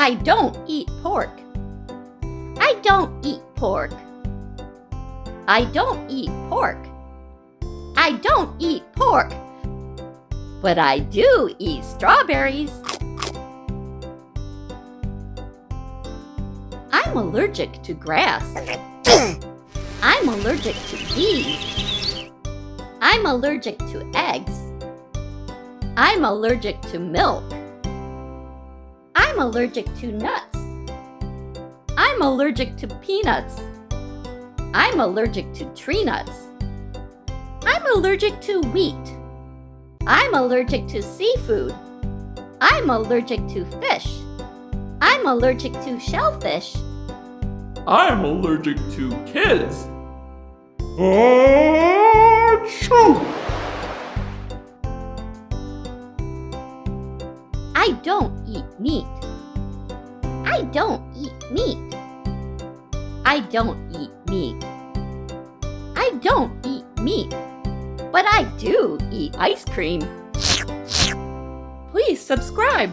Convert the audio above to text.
I don't eat pork. I don't eat pork. I don't eat pork. I don't eat pork. But I do eat strawberries. I'm allergic to grass. I'm allergic to bees. I'm allergic to eggs. I'm allergic to milk. I'm allergic to nuts. I'm allergic to peanuts. I'm allergic to tree nuts. I'm allergic to wheat. I'm allergic to seafood. I'm allergic to fish. I'm allergic to shellfish. I'm allergic to kids. Achoo! I don't eat meat. I don't eat meat. I don't eat meat. I don't eat meat. But I do eat ice cream. Please subscribe.